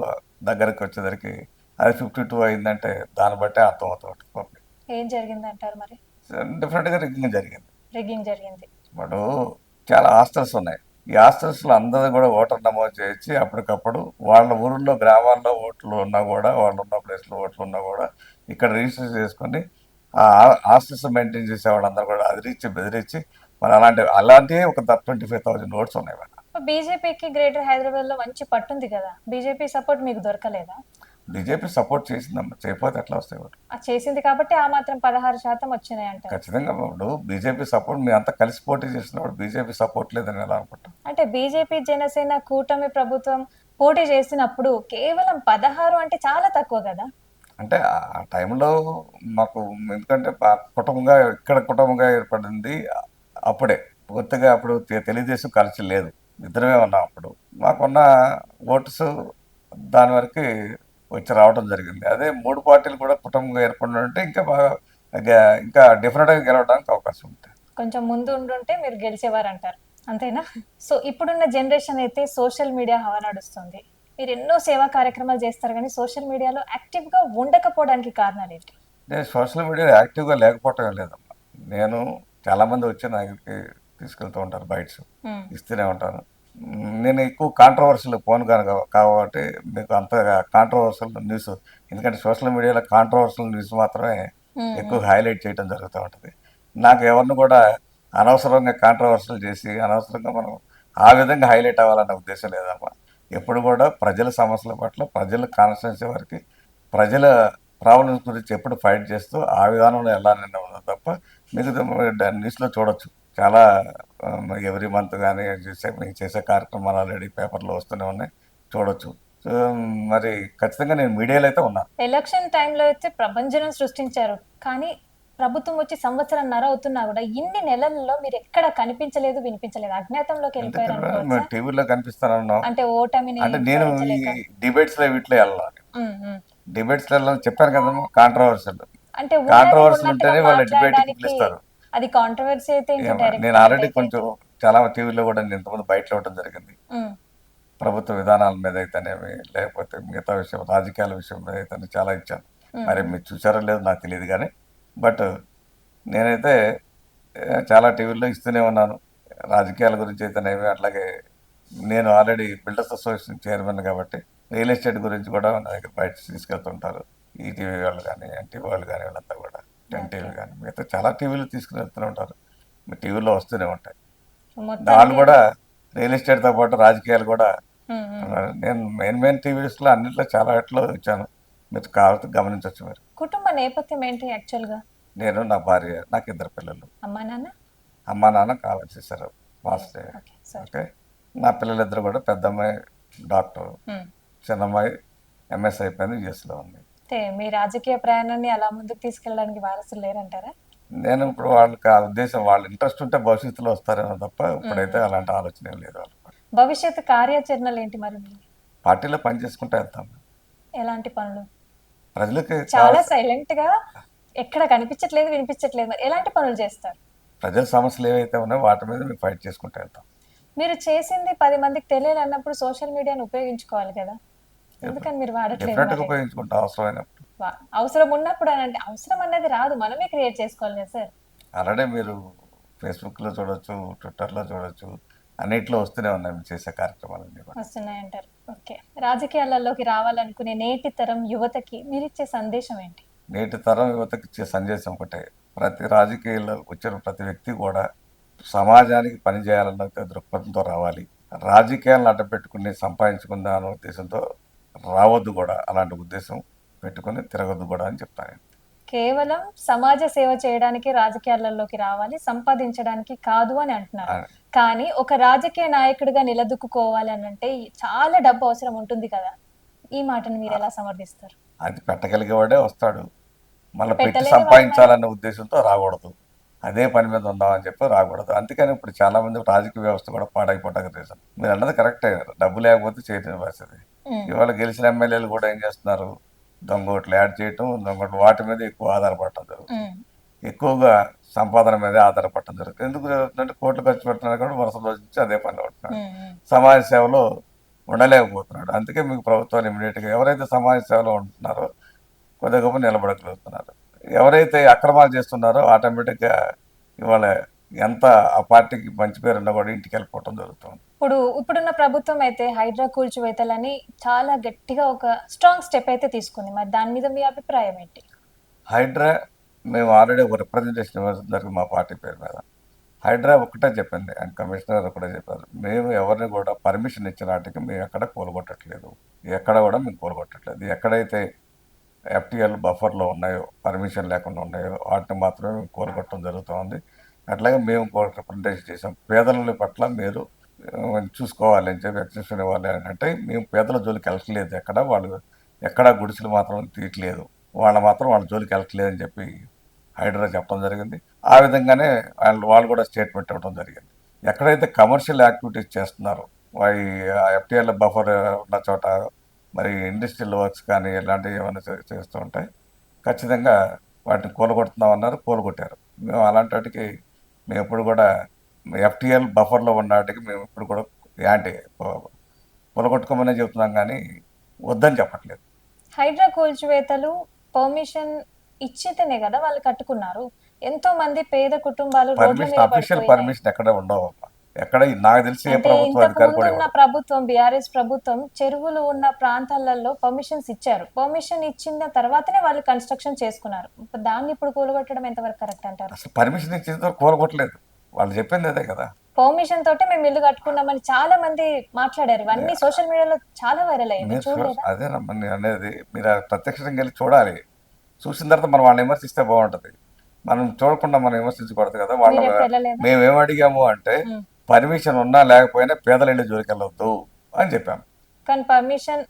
దగ్గరికి వచ్చేసరికి అది 52 అయిందంటే దాన్ని బట్టే అర్థం అవుతుంది పబ్లిక్. ఏం జరిగింది అంటారు మరి? డెఫినెట్గా రిగ్గింగ్ జరిగింది. రిగ్గింగ్ జరిగింది. ఇప్పుడు చాలా హాస్టల్స్ ఉన్నాయి. ఈ హాస్టల్స్లో అందరూ కూడా ఓటర్ నమోదు చేయించి అప్పటికప్పుడు వాళ్ళ ఊళ్ళో గ్రామాల్లో ఓట్లు ఉన్నా కూడా వాళ్ళు ఉన్న ప్లేస్లో ఓట్లు ఉన్నా కూడా ఇక్కడ రిజిస్టర్ చేసుకొని ఆ హాస్టల్స్ మెయింటైన్ చేసే వాళ్ళందరూ కూడా అదిరించి బెదిరించి మరి అలాంటివి ఒక 25,000 ఓట్స్ ఉన్నాయి మేడం. బీజేపీకి గ్రేటర్ హైదరాబాద్ లో మంచి పట్టుంది కదా, బీజేపీ సపోర్ట్ మీకు దొరకలేదా? బీజేపీ సపోర్ట్ చేసిందమ్మా, చేయకపోతే ఎట్లా వస్తాయి ఓట్లు? అది చేసింది కాబట్టి ఆ మాత్రం 16% వచ్చినాయి అంటారు. ఖచ్చితంగా ఇప్పుడు బీజేపీ సపోర్ట్ మీ అంతా కలిసి పోటీ చేసినప్పుడు బీజేపీ సపోర్ట్ లేదని ఎలా అనుకుంటాం? అంటే బీజేపీ జనసేన కూటమి ప్రభుత్వం పోటీ చేసినప్పుడు కేవలం 16 అంటే చాలా తక్కువ కదా. అంటే ఆ టైంలో మాకు ఎందుకంటే కుటుంబంగా ఇక్కడ కుటుంబంగా ఏర్పడింది అప్పుడే. పూర్తిగా అప్పుడు తెలుగుదేశం కలిసి లేదు, ఇద్దరమే ఉన్నాం అప్పుడు. మాకున్న ఓట్స్ దాని వరకు వచ్చి రావడం జరిగింది. అదే 3 పార్టీలు కూడా కుటుంబంగా ఏర్పడినంటే ఇంకా బాగా ఇంకా డిఫరెంట్గా గెలవడానికి అవకాశం ఉంటుంది. కొంచెం ముందు ఉండుంటే మీరు గెలిచేవారు అంటారు, అంతేనా? సో ఇప్పుడున్న జనరేషన్ అయితే సోషల్ మీడియా హవా నడుస్తుంది. మీరు ఎన్నో సేవా కార్యక్రమాలు చేస్తారు కానీ సోషల్ మీడియాలో యాక్టివ్ గా ఉండకపోవడానికి కారణాలు ఏంటి? నేను సోషల్ మీడియా యాక్టివ్గా లేకపోవటం లేదమ్మా. నేను చాలామంది వచ్చి నా దగ్గరికి తీసుకెళ్తూ ఉంటారు, బైట్స్ ఇస్తూనే ఉంటాను. నేను ఎక్కువ కాంట్రవర్షియల్ ఫోన్ కనుక కాబట్టి మీకు అంతగా కాంట్రవర్షియల్ న్యూస్, ఎందుకంటే సోషల్ మీడియాలో కాంట్రవర్షియల్ న్యూస్ మాత్రమే ఎక్కువ హైలైట్ చేయడం జరుగుతూ ఉంటుంది. నాకు ఎవరిని కూడా అనవసరంగా కాంట్రవర్షియల్ చేసి అనవసరంగా మనం ఆ విధంగా హైలైట్ అవ్వాలన్న ఉద్దేశం లేదమ్మా. ఎప్పుడు కూడా ప్రజల సమస్యల పట్ల, ప్రజల కాన్స్టిట్యున్సీ వరకు, ప్రజల ప్రాబ్లమ్స్ గురించి ఎప్పుడు ఫైట్ చేస్తూ ఆ విధానంలో వెళ్ళాలని ఉన్నది తప్ప మిగతా న్యూస్లో చూడొచ్చు చాలా ఎవ్రీ మంత్ కానీ మీకు చేసే కార్యక్రమాలు ఆల్రెడీ పేపర్లో వస్తూనే ఉన్నాయి, చూడొచ్చు. సో మరి ఖచ్చితంగా నేను మీడియాలో అయితే ఉన్నాను. ఎలక్షన్ టైంలో అయితే ప్రభంజనం సృష్టించారు కానీ ప్రభుత్వం వచ్చి సంవత్సరంన్నర అవుతున్నా కూడా ఇన్ని నెలల్లో మీరు ఎక్కడ కనిపించలేదు, వినిపించలేదు. అజ్ఞాతంలోకి వెళ్ళిపోయారు ఎందుకంటే అనుకోవచ్చా? మేము టీవీలో కనిపిస్తానన్నాం. అంటే ఓటమిని అంటే నేను ఈ భరించలేక. డిబేట్స్లో వీటిలో వెళ్ళాలి. హ్మ్. హ్మ్. డిబేట్స్లో వెళ్ళాలని చెప్పాను కదమ్మా, కాంట్రవర్షియల్. అంటే ఉన్నది కాంట్రవర్షియల్ ఉన్నట్టుగా ఉంటేనే వాళ్ళ డిబేట్కి మాట్లాడడానికి పిలుస్తారు. అది కాంట్రవర్సీ అయితే ఇంకా డైరెక్ట్ నేను కనెక్ట్ ఆల్రెడీ కొంచెం అయిపోయేది. చాలా టీవీలో కూడా నేను ఇంతకుముందు బయట ఇవ్వడం జరిగింది. హ్మ్. ప్రభుత్వ విధానాల మీద అయితేనేమి, లేకపోతే మిగతా విషయం రాజకీయాల విషయం మీద అయితే చాలా ఇచ్చాను. హ్మ్. మరి మీరు చూసారో లేదో నాకు తెలియదు కానీ, బట్ నేనైతే చాలా టీవీల్లో ఇస్తూనే ఉన్నాను. రాజకీయాల గురించి అయితేనేమి, అట్లాగే నేను ఆల్రెడీ బిల్డర్స్ అసోసియేషన్ చైర్మన్ కాబట్టి రియల్ ఎస్టేట్ గురించి కూడా నా దగ్గర బయట తీసుకెళ్తుంటారు. ఈటీవీ వాళ్ళు కానీ, ఎన్టీవీ వాళ్ళు కానీ, వీళ్ళంతా కూడా టెన్ టీవీ ఓకే. కానీ మిగతా చాలా టీవీలు తీసుకుని వెళ్తూనే ఉంటారు. మీ టీవీలో వస్తూనే ఉంటాయి. వాళ్ళు మొత్తానికి కూడా రియల్ ఎస్టేట్తో పాటు రాజకీయాలు కూడా హ్మ్. హ్మ్. నేను మెయిన్ టీవీస్లో అన్నింటిలో చాలా వాటిలో ఇచ్చాను. మీరు కావాలంటే గమనించవచ్చు మీరు. కుటుంబ నేపథ్యం ఏంటి యాక్చువల్‌గా? నేను, నా భార్య, నాకు ఇద్దరు పిల్లలు. అమ్మా, నాన్న? అమ్మా నాన్న కాలం చేశారు, పాస్ అయ్యారు. ఓకే. సారీ. ఓకే. నా పిల్లలిద్దరు కూడా, పెద్ద అమ్మాయి డాక్టర్, హ్మ్. చిన్న అమ్మాయి ఎంఎస్ అయిపోయింది, యూఎస్లో ఉంది. అంటే మీ రాజకీయ ప్రయాణాన్ని అలా ముందుకు తీసుకెళ్ళడానికి వారసులు లేరంటారా? నేను ఇప్పుడు వాళ్ళకి ఆ ఉద్దేశం, వాళ్ళ ఇంట్రెస్ట్ ఉంటే భవిష్యత్తులో వస్తారేమో తప్ప ఇప్పుడైతే హ్మ్. అలాంటి ఆలోచన ఏం లేదు వాళ్ళకి. భవిష్యత్తు కార్యాచరణలేంటి మరి మీవి? పార్టీలో పని చేసుకుంటూ వెళ్తాం. ఎలాంటి పనులు? ప్రజలకి చాలా కావాల్సిన సైలెంట్‌గా ఎక్కడ కనిపించట్లేదు, వినిపించట్లేదు. మరి ఎలాంటి పనులు చేస్తారు? ప్రజల సమస్యలు ఏవైతే ఉన్నాయో వాటి మీద మేము ఫైట్ చేసుకుంటూ వెళ్తాం. మీరు చేసింది 10 మందికి తెలియాలన్నప్పుడు సోషల్ మీడియాని ఉపయోగించుకోవాలి కదా! ఎందుకని మీరు వాడట్లేదు డెఫినెట్గా మరి? ఉపయోగించుకుంటాం అవసరమైనప్పుడు. అవసరం ఉన్నప్పుడు అనంటే అవసరం అనేది రాదు. మనమే క్రియేట్ చేసుకోవాలి కదా సార్! ఆల్రెడీ మీరు ఫేస్బుక్లో చూడొచ్చు, ట్విట్టర్లో చూడొచ్చు, అన్నిట్లో వస్తూనే ఉన్నాయి మేము చేసే కార్యక్రమాలన్నీ కూడా. వస్తున్నాయంటారు. ఓకే. రాజకీయాలలోకి రావాలనుకునే నేటి తరం యువతకి మీరిచ్చే సందేశం ఏంటి? నేటి తరం యువతకి ఇచ్చే సందేశం ఒకటే, ప్రతి రాజకీయాల్లో వచ్చిన ప్రతి వ్యక్తి కూడా సమాజానికి పనిచేయాలన్న దృక్పథంతో రావాలి. రాజకీయాలను అడ్డపెట్టుకుని సంపాదించుకుందా అనే ఉద్దేశంతో రావద్దు కూడా. అలాంటి ఉద్దేశం పెట్టుకుని తిరగద్దు కూడా అని చెప్తాను. కేవలం సమాజ సేవ చేయడానికి రాజకీయాలలోకి రావాలి, సంపాదించడానికి కాదు అని అంటున్నారు. ఆ- కానీ ఒక రాజకీయ నాయకుడిగా నిలదొక్కుకోవాలి అనంటే చాలా డబ్బు అవసరం ఉంటుంది కదా! ఈ మాటను మీరెలా సమర్థిస్తారు? అది పెట్టగలిగేవాడే వస్తాడు. మళ్ళీ పెట్టి పెట్టలేని వారు మరి? సంపాదించాలనే ఉద్దేశంతో రాకూడదు. అదే పని మీద ఉందామని చెప్పి రాకూడదు. అందుకని ఇప్పుడు చాలామంది రాజకీయ వ్యవస్థ కూడా పాడైపోవడానికి రీజన్. మీరు అన్నది కరెక్టే. డబ్బు లేకపోతే చేయలేని పరిస్థితి. హ్మ్. ఇవాళ గెలిచిన ఎమ్మెల్యేలు కూడా ఏం చేస్తున్నారు? దొంగ ఓట్లు యాడ్ చేయటం, దొంగ ఓట్లు వాటి మీద ఎక్కువ ఆధారపడటం జరుగుతుంది. హ్మ్. ఎక్కువగా సంపాదన మీదే ఆధారపడటం జరుగుతుంది. ఎందుకు జరుగుతుందంటే కోట్లు ఖర్చు పెడుతున్నారు కాబట్టి వరుస రోజు నుంచి అదే పని పడుతున్నాడు. హ్మ్. హ్మ్. సమాజ సేవలో ఉండలేకపోతున్నాడు. అందుకే మీకు ప్రభుత్వాలు ఇమీడియట్గా ఎవరైతే సమాజ సేవలో ఉంటున్నారో కొద్ది గొప్ప నిలబడగలుగుతున్నారు. ఎవరైతే అక్రమాలు చేస్తున్నారో ఆటోమేటిక్గా ఇవాళ ఎంత ఆ పార్టీకి మంచి పేరు ఉన్నా కూడా ఇంటికి వెళ్ళిపోవటం జరుగుతుంది. ఇప్పుడున్న ప్రభుత్వం అయితే హైడ్రా కూల్చివేతలని చాలా గట్టిగా ఒక స్ట్రాంగ్ స్టెప్ అయితే తీసుకుంది. మరి దాని మీద మీ అభిప్రాయం ఏంటి? హైడ్రా మేము ఆల్రెడీ ఒక రిప్రజెంటేషన్ ఇవ్వడం జరిగింది మా పార్టీ పేరు మీద. హైడ్రా ఒకటే చెప్పింది, అండ్ కమిషనర్ ఒకటే చెప్పారు, మేము ఎవరిని కూడా పర్మిషన్ ఇచ్చిన వాటికి మేము ఎక్కడ కూలగొట్టట్లేదు, ఎక్కడ కూడా మేము కూలగొట్టట్లేదు. ఎక్కడైతే ఎఫ్టీఎల్ బఫర్లో ఉన్నాయో, పర్మిషన్ లేకుండా ఉన్నాయో వాటిని మాత్రమే మేము కూలగొట్టడం జరుగుతుంది. అట్లాగే మేము కూడా రిప్రజెంటేషన్ చేసాం, పేదల పట్ల మీరు చూసుకోవాలి అని చెప్పి, ఎక్సెప్షన్ ఇవ్వాలి అని. అంటే మేము పేదల జోలికి వెళ్ళట్లేదు, ఎక్కడ గుడిసెలు మాత్రం తీయట్లేదు, వాళ్ళ జోలికి వెళ్ళట్లేదు అని చెప్పి హైడ్రా చెప్పడం జరిగింది. ఆ విధంగానే వాళ్ళు కూడా స్టేట్మెంట్ ఇవ్వడం జరిగింది. ఎక్కడైతే కమర్షియల్ యాక్టివిటీస్ చేస్తున్నారో ఎఫ్టీఎల్ బఫర్ ఉన్న చోట మరి ఇండస్ట్రియల్ వర్క్స్ కానీ ఇలాంటివి ఏమైనా చేస్తూ ఉంటాయి, ఖచ్చితంగా వాటిని కూలగొడుతున్నామన్నారు, కూలగొట్టారు. మేము అలాంటి వాటికి మేము ఎప్పుడు కూడా ఎఫ్టీఎల్ బఫర్లో ఉన్న వాటికి మేము ఇప్పుడు కూడా యాంటీ కూలగొట్టుకోమనే చెబుతున్నాం కానీ వద్దని చెప్పట్లేదు. హైడ్రా కూల్చివేతలు పర్మిషన్ ఇచ్చితేనే కదా వాళ్ళు కట్టుకున్నారు. ఎంతో మంది పేద కుటుంబాలు రోడ్ల మీద అఫీషియల్ పడిపోయినాయి. పర్మిషన్ ఎక్కడ ఉండవు. ఎక్కడ నాకు తెలిసి ఏ అంటే ప్రభుత్వ ఇంతకు అధికారి ముందు కూడా ఉన్న ఇవ్వడు. ప్రభుత్వం బీఆర్ఎస్ ప్రభుత్వం చెరువులు ఉన్న ప్రాంతాలలో పర్మిషన్స్ ఇచ్చారు. పర్మిషన్ ఇచ్చిన తర్వాతనే వాళ్ళు కన్స్ట్రక్షన్ చేసుకున్నారు. దాన్ని ఇప్పుడు కూలగొట్టడం ఎంతవరకు కరెక్ట్ అంటారు? అసలు పర్మిషన్ ఇచ్చిన తర్వాత కూలగొట్టలేదు. వాళ్ళు చెప్పింది అదే కదా. పర్మిషన్ తోటే మేము ఇల్లు కట్టుకున్నామని చాలా మంది మాట్లాడారు. ఇవన్నీ సోషల్ మీడియాలో చాలా వైరల్ అయ్యాయి. మీరు చూడలేదా? అదేనమ్మా నేను అనేది, మీరు ప్రత్యక్షంగా వెళ్ళి చూడాలి. చూసిన తర్వాత మనం వాళ్ళని విమర్శిస్తే బాగుంటుంది. మనం చూడకుండా మనం విమర్శించకూడదు కదా. మీరు ఎప్పుడు వెళ్ళలేదా? మేమేం అడిగాము అంటే ఉమ్. పర్మిషన్ ఉన్నా లేకపోయినా పేదల ఇల్లు జోలికి వెళ్ళొద్దు అని చెప్పాము. కానీ పర్మిషన్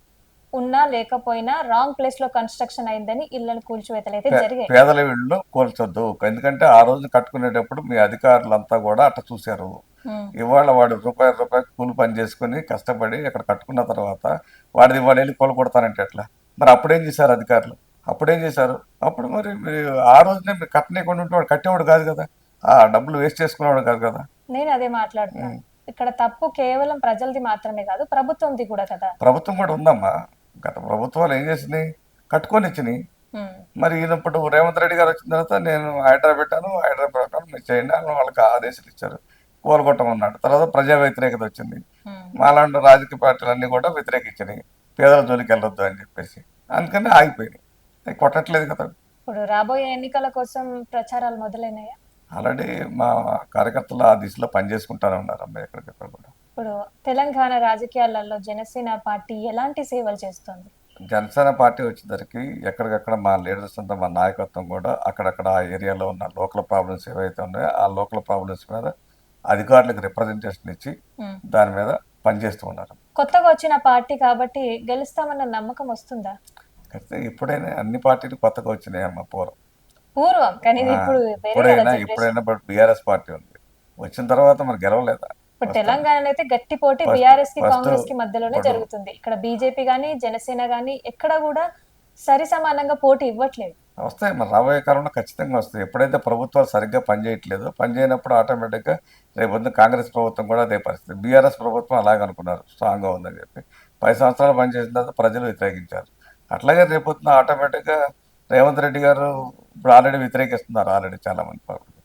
ఉన్నా లేకపోయినా రాంగ్ ప్లేస్ లో కన్స్ట్రక్షన్ అయిందని ఇళ్లను కూల్చివేతలు అయితే జరిగాయి. పేదల ఇళ్ళు కూల్చొద్దు, ఎందుకంటే ఆ రోజు కట్టుకునేటప్పుడు మీ అధికారులంతా కూడా అట్లా చూశారు. ఉమ్, ఇవాళ వాడు రూపాయి రూపాయి కూలి పని చేసుకుని కష్టపడి అక్కడ కట్టుకున్న తర్వాత వాడిది వాడు వెళ్ళి కొడతానంటే ఎట్లా? మరి అప్పుడేం చేశారు అధికారులు? అప్పుడేం చేశారు? అప్పుడు మరి మీరు ఆ రోజునే మీరు కట్టనీయకుండా ఉంటే వాడు కట్టేవాడు కాదు కదా, ఆ డబ్బులు వేస్ట్ చేసుకునేవాడు కాదు కదా. నేను అదే మాట్లాడుతున్నాను. ఉమ్. ఇక్కడ తప్పు కేవలం ప్రజలది మాత్రమే కాదు, ప్రభుత్వంది కూడా కదా. ప్రభుత్వం కూడా ఉందమ్మా. గత ప్రభుత్వాలు ఏం చేసినాయి? కట్టుకొని ఇచ్చినాయి. ఉమ్, మరి ఈయనప్పుడు రేవంత్ రెడ్డి గారు వచ్చిన తర్వాత నేను హైడ్రా పెట్టాను, హైడ్రా ప్రకారం మీరు చేయండి అని వాళ్ళకి ఆదేశాలు ఇచ్చారు. కోలుకొట్టమన్నాడు. తర్వాత ప్రజా వ్యతిరేకత వచ్చింది. ఉమ్. మాలాంటి రాజకీయ పార్టీలన్నీ కూడా వ్యతిరేకించినాయి, పేదల జోలికి వెళ్ళొద్దు అని చెప్పేసి. అందుకని ఆగిపోయినాయి. అవి కొట్టట్లేదు కదా. ఇప్పుడు రాబోయే ఎన్నికల కోసం ప్రచారాలు మొదలైనాయా? ఆల్రెడీ మా కార్యకర్తలు ఆ దిశలో పనిచేసుకుంటానే ఉన్నారు అమ్మ, ఎక్కడికెక్కడ కూడా. ఇప్పుడు తెలంగాణ రాజకీయాలలో జనసేన పార్టీ ఎలాంటి సేవలు చేస్తుంది? జనసేన పార్టీ వచ్చేసరికి ఎక్కడికక్కడ మా లీడర్స్ అంతా, మా నాయకత్వం కూడా అక్కడక్కడ ఆ ఏరియాలో ఉన్న లోకల్ ప్రాబ్లమ్స్ ఏవైతే ఉన్నాయో ఆ లోకల్ ప్రాబ్లమ్స్ మీద అధికారులకు రిప్రజెంటేషన్ ఇచ్చి ఉమ్. దాని మీద పనిచేస్తూ ఉన్నారు. కొత్తగా వచ్చిన పార్టీ కాబట్టి గెలుస్తామన్న నమ్మకం వస్తుందా? అయితే ఇప్పుడైనా అన్ని పార్టీలు కొత్తగా వచ్చినాయి అమ్మ. పూర్వం కానీ ఇది ఇప్పుడు వేరే కదా ఇప్పుడైనా జనరేషన్. బట్ బీఆర్ఎస్ పార్టీ ఉంది. వచ్చిన తర్వాత మరి గెలవలేదా? ఇప్పుడు వస్తాం. తెలంగాణలో అయితే గట్టి పోటీ ఫస్ట్ బీఆర్ఎస్ కి ఫస్ట్ కాంగ్రెస్ కి మధ్యలోనే ఇప్పుడు జరుగుతుంది. ఇక్కడ బీజేపీ గానీ జనసేన గానీ ఎక్కడ కూడా సరి సమానంగా పోటీ ఇవ్వట్లేదు. వస్తాయి, మరి రాబోయే కాలంలో ఖచ్చితంగా వస్తాయి. ఎప్పుడైతే ప్రభుత్వాలు సరిగ్గా పనిచేయట్లేదో, పనిచేయనప్పుడు ఆటోమేటిక్గా రేపు కాంగ్రెస్ ప్రభుత్వం కూడా అదే పరిస్థితి. బీఆర్ఎస్ ప్రభుత్వం అలాగే అనుకున్నారు, స్ట్రాంగ్గా ఉందని చెప్పి 10 సంవత్సరాలు పనిచేసిన తర్వాత ప్రజలు వ్యతిరేకించారు. అట్లాగే రేపొద్దున ఆటోమేటిక్గా రేవంత్ రెడ్డి గారు ఇప్పుడు ఆల్రెడీ వ్యతిరేకిస్తున్నారు, ఆల్రెడీ చాలామంది పబ్లిక్.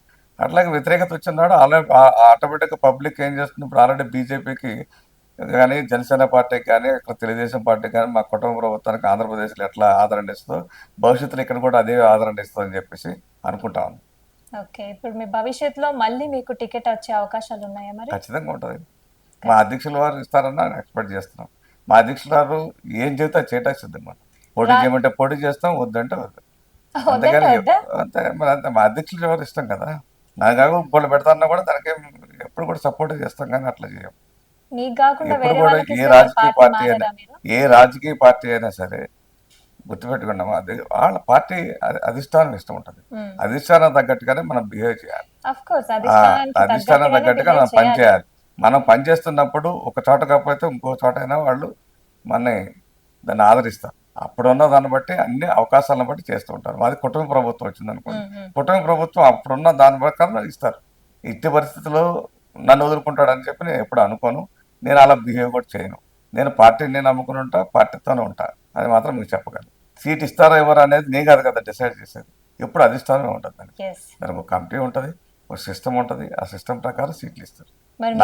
అట్లాగే వ్యతిరేకత వచ్చినాడు ఆల్రెడీ ఆటోమేటిక్గా పబ్లిక్ ఏం చేస్తుంది, ఇప్పుడు ఆల్రెడీ బీజేపీకి కానీ జనసేన పార్టీకి కానీ ఇక్కడ తెలుగుదేశం పార్టీకి కానీ మా కుటుంబ ప్రభుత్వానికి ఆంధ్రప్రదేశ్లో ఎట్లా ఆదరణ ఇస్తుందో భవిష్యత్తులో ఇక్కడ కూడా అదే ఆదరణ ఇస్తుందని చెప్పేసి అనుకుంటా ఉన్నాం. ఓకే, ఇప్పుడు మీ భవిష్యత్తులో మళ్ళీ మీకు టికెట్ వచ్చే అవకాశాలు ఉన్నాయా మరి? ఖచ్చితంగా ఉంటుంది. మా అధ్యక్షుల వారు ఇస్తారని ఎక్స్పెక్ట్ చేస్తున్నాం. మా అధ్యక్షుల వారు ఏం చెబితే అది చేయటానికి సిద్ధం. పోటీ చేయమంటే పోటీ చేస్తాం, వద్దంటే వద్దు. అంతేగాని అంతే మరి, అంతే మా అధ్యక్షులు ఎవరు ఇష్టం కదా. నాకు కాక ఇంకోళ్ళు పెడతారన్నా కూడా దానికి ఎప్పుడు కూడా సపోర్ట్ చేస్తాం, కానీ అట్లా చేయం. మీకు కాకుండా ఎప్పుడు వేరే కూడా వాళ్ళకి ఏ ఇస్తే రాజకీయ పార్టీ పార్టీ అయినా, మారదా మీరు? ఏ రాజకీయ పార్టీ అయినా సరే గుర్తుపెట్టుకున్నాము, అది వాళ్ళ పార్టీ అధిష్టానం ఇష్టం ఉంటుంది. అధిష్టానం తగ్గట్టుగానే మనం బిహేవ్ చేయాలి. ఆఫ్ కోర్స్ అధిష్టానం తగ్గట్టుగా మనం పని చేయాలి. మనం పని చేస్తున్నప్పుడు ఒక చోట కాకపోతే ఇంకో చోట అయినా వాళ్ళు మన దాన్ని ఆదరిస్తారు. అప్పుడున్న దాన్ని బట్టి అన్ని అవకాశాలను బట్టి చేస్తూ ఉంటారు. మాది కుటుంబ ప్రభుత్వం వచ్చింది అనుకోండి, కుటుంబ ప్రభుత్వం అప్పుడున్న దాని ప్రకారం ఇస్తారు. ఇట్టి పరిస్థితుల్లో నన్ను వదులుకుంటాడని చెప్పి నేను ఎప్పుడు అనుకోను. నేను అలా బిహేవ్ కూడా చేయను. నేను పార్టీని నమ్ముకుని ఉంటా, పార్టీతోనే ఉంటా. అది మాత్రం మీకు చెప్పగలను. సీట్ ఇస్తారా ఎవరు అనేది నేను కాదు కదా డిసైడ్ చేసేది. ఎప్పుడు అధిష్టానమే ఉంటుంది. దానికి ఒక కమిటీ ఉంటుంది, ఒక సిస్టమ్ ఉంటుంది. ఆ సిస్టమ్ ప్రకారం సీట్లు ఇస్తారు.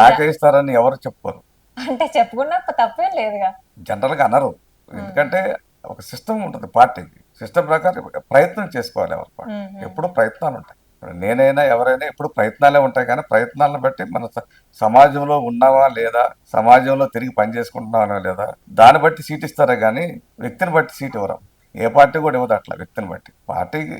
నాకే ఇస్తారని ఎవరు చెప్పుకోరు. అంటే చెప్పుకున్నా తప్పేం లేదుగా, జనరల్గా అనరు. ఎందుకంటే ఒక సిస్టమ్ ఉంటుంది పార్టీకి. సిస్టమ్ ప్రకారం ప్రయత్నం చేసుకోవాలి ఎవరు పార్టీ. ఎప్పుడు ప్రయత్నాలు ఉంటాయి. నేనైనా ఎవరైనా ఎప్పుడు ప్రయత్నాలే ఉంటాయి, కానీ ప్రయత్నాలను బట్టి మన సమాజంలో ఉన్నావా లేదా, సమాజంలో తిరిగి పని చేసుకుంటున్నావా లేదా, దాన్ని బట్టి సీట్ ఇస్తారే కానీ వ్యక్తిని బట్టి సీట్ ఇవ్వరు. ఏ పార్టీ కూడా ఇవ్వదు అట్లా. వ్యక్తిని బట్టి పార్టీకి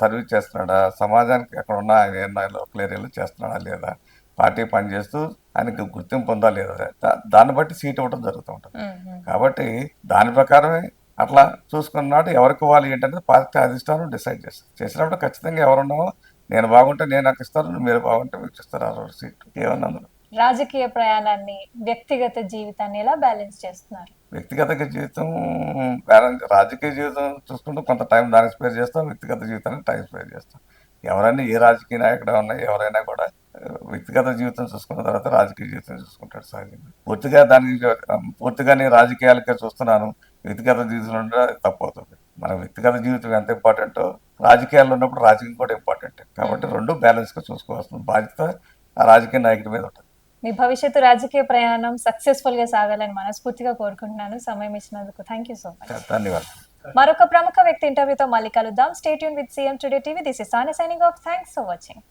సర్వీస్ చేస్తున్నాడా, సమాజానికి ఎక్కడ ఉన్నా ఆయన లోకల్ ఏరియాలో చేస్తున్నాడా లేదా, పార్టీ పనిచేస్తూ ఆయనకి గుర్తింపు పొందా లేదా, దాన్ని బట్టి సీట్ ఇవ్వడం జరుగుతూ ఉంటుంది. కాబట్టి దాని ప్రకారమే అట్లా చూసుకున్నాడు ఎవరికి ఇవ్వాలి ఏంటనేది పార్టీ అధిష్టానం డిసైడ్ చేస్తారు. చేసినప్పుడు ఖచ్చితంగా ఎవరున్నామో, నేను బాగుంటే నేను నాకు ఇస్తాను, మీరు బాగుంటే మీకు ఇస్తారు ఆ రోజు సీట్. ఏమన్నా అందులో రాజకీయ ప్రయాణాన్ని వ్యక్తిగత జీవితాన్ని ఎలా బ్యాలెన్స్ చేస్తున్నారు? వ్యక్తిగత జీవితం బ్యాలెన్స్, రాజకీయ జీవితం చూసుకుంటూ కొంత టైం దానికి స్పేర్ చేస్తాం, వ్యక్తిగత జీవితానికి టైం స్పేర్ చేస్తాం. ఎవరైనా ఏ రాజకీయ నాయకుడు ఉన్నా ఎవరైనా కూడా వ్యక్తిగత జీవితం చూసుకున్న తర్వాత రాజకీయ జీవితం చూసుకుంటాడు సహజంగా. పూర్తిగా నేను రాజకీయాలకే చూస్తున్నాను, వ్యక్తిగత జీవితంలో ఉంటే తప్పు అవుతుంది. మన వ్యక్తిగత జీవితం ఎంత ఇంపార్టెంటో రాజకీయాల్లో ఉన్నప్పుడు రాజకీయం కూడా ఇంపార్టెంట్. కాబట్టి రెండు బ్యాలెన్స్గా చూసుకోవాల్సిన బాధ్యత ఆ రాజకీయ నాయకుడి మీద ఉంటుంది. మీ భవిష్యత్తు రాజకీయ ప్రయాణం సక్సెస్ఫుల్ గా సాగాలని మనస్ఫూర్తిగా కోరుకుంటున్నాను. సమయం ఇచ్చినందుకు థ్యాంక్ యూ సో మచ్. ధన్యవాదాలు. మరొక ప్రముఖ వ్యక్తి ఇంటర్వ్యూతో మళ్ళీ కలుద్దాం. Stay tune with CM today TV. This is Sani signing off. Thanks for watching.